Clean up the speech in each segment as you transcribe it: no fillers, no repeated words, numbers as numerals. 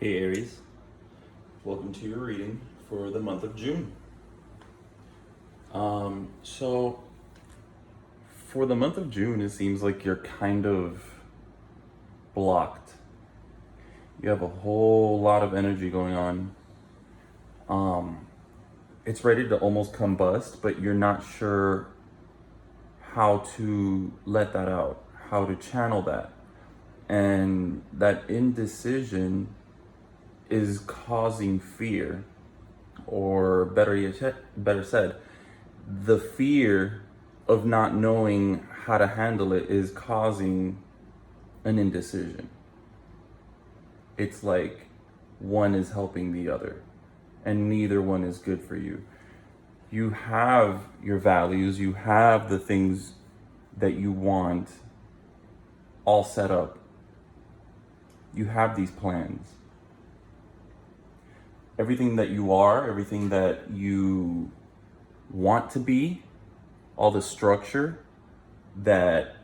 Hey Aries, welcome to your reading for the month of June. So for the month of June, it seems like you're kind of blocked. You have a whole lot of energy going on. It's ready to almost combust, but you're not sure how to let that out, how to channel that. And that indecision is causing fear, or better said, the fear of not knowing how to handle it is causing an indecision. It's like one is helping the other, and neither one is good for you. You have your values, you have the things that you want all set up. You have these plans. Everything that you are, everything that you want to be, all the structure that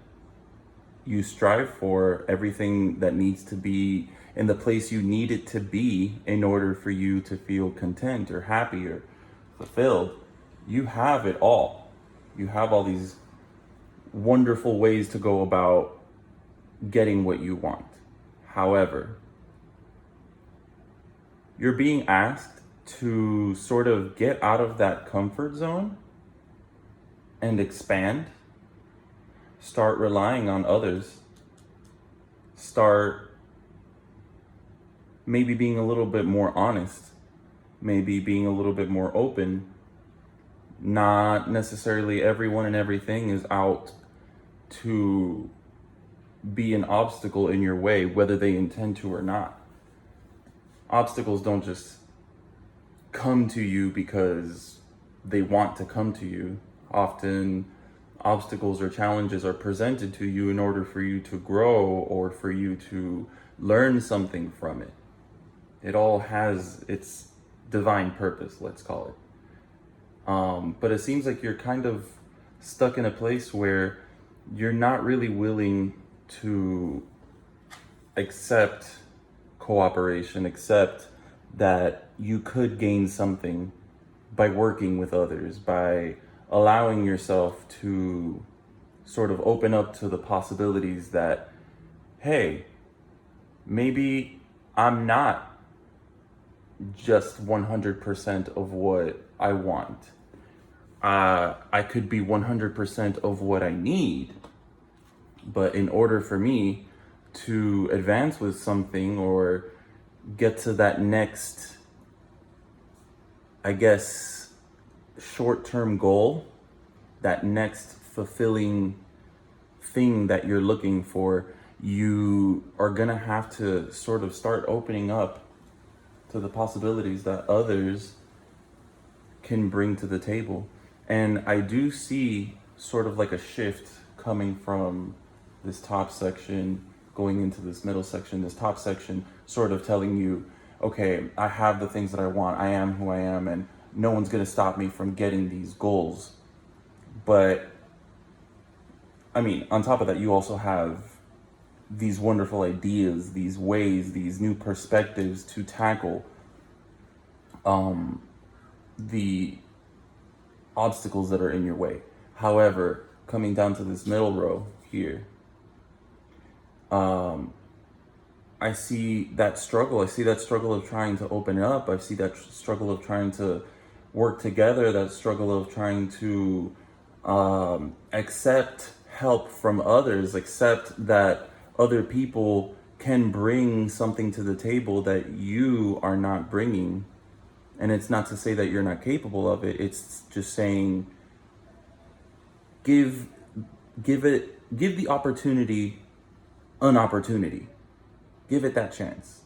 you strive for, everything that needs to be in the place you need it to be in order for you to feel content or happy or fulfilled, you have it all. You have all these wonderful ways to go about getting what you want. However, you're being asked to sort of get out of that comfort zone and expand. Start relying on others. Start maybe being a little bit more honest. Maybe being a little bit more open. Not necessarily everyone and everything is out to be an obstacle in your way, whether they intend to or not. Obstacles don't just come to you because they want to come to you. Often obstacles or challenges are presented to you in order for you to grow or for you to learn something from it. It all has its divine purpose, let's call it. But it seems like you're kind of stuck in a place where you're not really willing to accept cooperation, accept that you could gain something by working with others, by allowing yourself to sort of open up to the possibilities that, hey, maybe I'm not just 100% of what I want. I could be 100% of what I need, but in order for me to advance with something or get to that next, I guess, short-term goal, that next fulfilling thing that you're looking for, you are gonna have to sort of start opening up to the possibilities that others can bring to the table. And I do see sort of like a shift coming from this top section going into this middle section, this top section sort of telling you, okay, I have the things that I want, I am who I am, and no one's gonna stop me from getting these goals. But I mean, on top of that, you also have these wonderful ideas, these ways, these new perspectives to tackle the obstacles that are in your way. However, coming down to this middle row here, I see that struggle. I see that struggle of trying to open up. I see that struggle of trying to work together, that struggle of trying to accept help from others, accept that other people can bring something to the table that you are not bringing. And it's not to say that you're not capable of it. It's just saying, give the opportunity an opportunity. Give it that chance.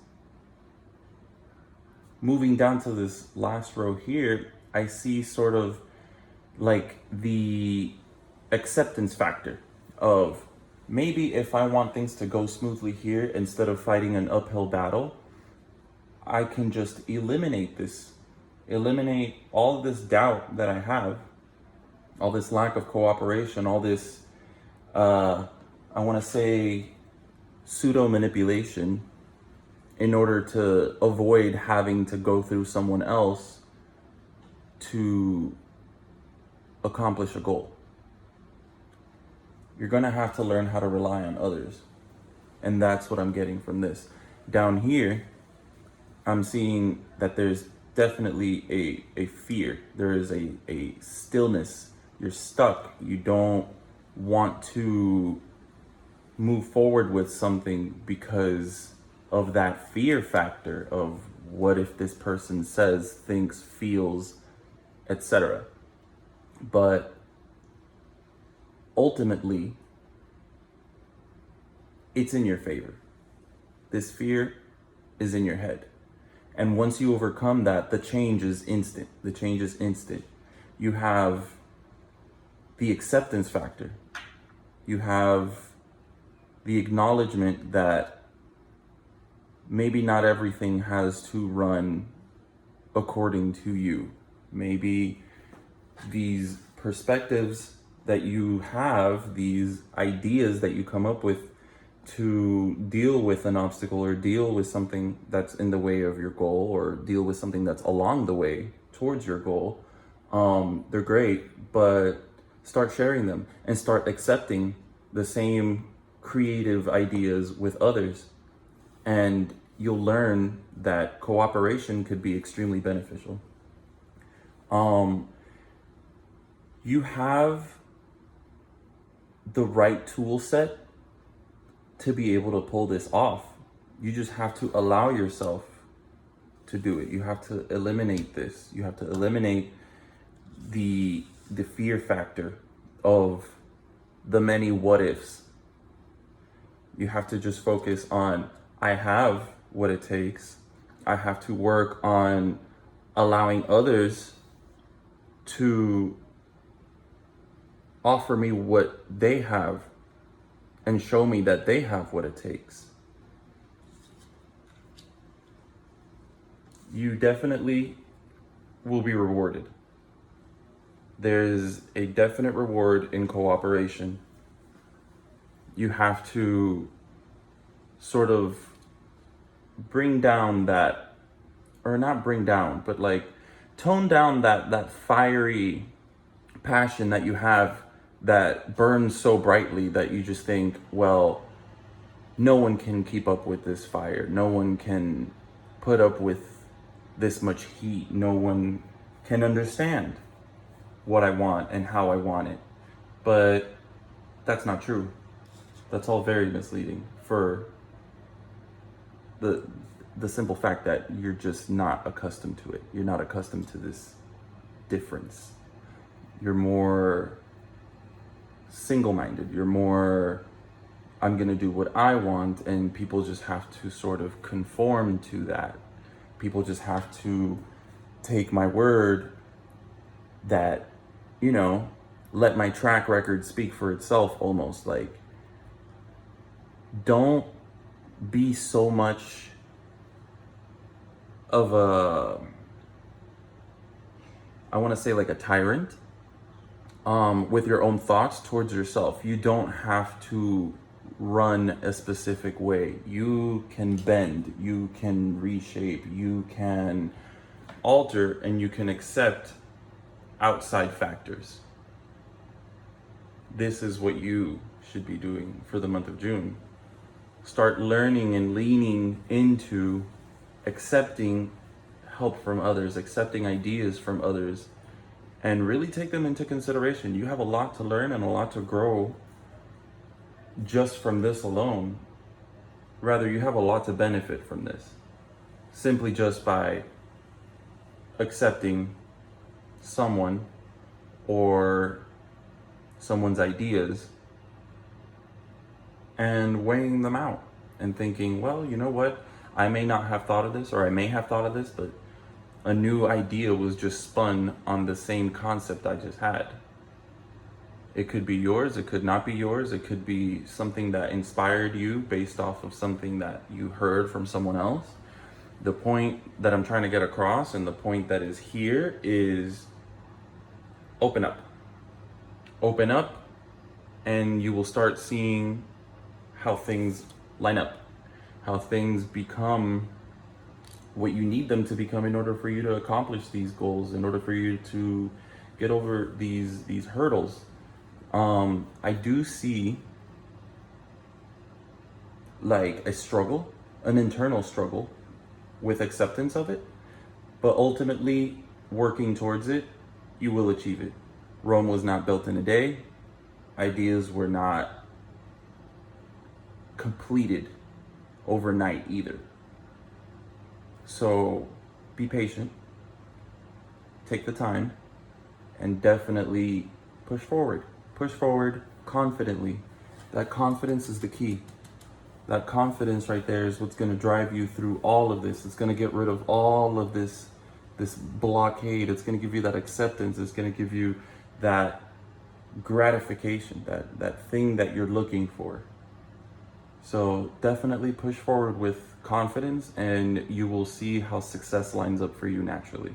Moving down to this last row here, I see sort of like the acceptance factor of maybe if I want things to go smoothly here, instead of fighting an uphill battle, I can just eliminate all of this doubt that I have, all this lack of cooperation, all this, I want to say, pseudo manipulation, in order to avoid having to go through someone else to accomplish a goal. You're going to have to learn how to rely on others. And that's what I'm getting from this. Down here, I'm seeing that there's definitely a fear. There is a stillness. You're stuck. You don't want to move forward with something because of that fear factor of what if this person says, thinks, feels, etc. But ultimately, it's in your favor. This fear is in your head. And once you overcome that, the change is instant. The change is instant. You have the acceptance factor. You have the acknowledgement that maybe not everything has to run according to you. Maybe these perspectives that you have, these ideas that you come up with to deal with an obstacle or deal with something that's in the way of your goal or deal with something that's along the way towards your goal, they're great, but start sharing them and start accepting the same creative ideas with others. And you'll learn that cooperation could be extremely beneficial. You have the right tool set to be able to pull this off. You just have to allow yourself to do it. You have to eliminate this. You have to eliminate the fear factor of the many what ifs. You have to just focus on, I have what it takes. I have to work on allowing others to offer me what they have and show me that they have what it takes. You definitely will be rewarded. There's a definite reward in cooperation. You have to sort of bring down that, or not bring down, but like tone down that fiery passion that you have that burns so brightly that you just think, well, no one can keep up with this fire. No one can put up with this much heat. No one can understand what I want and how I want it. But that's not true. That's all very misleading for the simple fact that you're just not accustomed to it. You're not accustomed to this difference. You're more single-minded. You're more, I'm gonna do what I want, and people just have to sort of conform to that. People just have to take my word that, you know, let my track record speak for itself almost. Like, don't be so much of a, I want to say like a tyrant with your own thoughts towards yourself. You don't have to run a specific way. You can bend, you can reshape, you can alter, and you can accept outside factors. This is what you should be doing for the month of June. Start learning and leaning into accepting help from others, accepting ideas from others, and really take them into consideration. You have a lot to learn and a lot to grow just from this alone. Rather, you have a lot to benefit from this, simply just by accepting someone or someone's ideas and weighing them out and thinking, well, you know what? I may not have thought of this, or I may have thought of this, but a new idea was just spun on the same concept I just had. It could be yours, it could not be yours, it could be something that inspired you based off of something that you heard from someone else. The point that I'm trying to get across, and the point that is here, is open up. Open up, and you will start seeing how things line up, how things become what you need them to become in order for you to accomplish these goals, in order for you to get over these hurdles. I do see like a struggle, an internal struggle with acceptance of it, but ultimately working towards it, you will achieve it. Rome was not built in a day. Ideas were not completed overnight either. So be patient, take the time, and definitely push forward. Push forward confidently. That confidence is the key. That confidence right there is what's going to drive you through all of this. It's going to get rid of all of this blockade. It's going to give you that acceptance. It's going to give you that gratification, that thing that you're looking for. So definitely push forward with confidence, and you will see how success lines up for you naturally.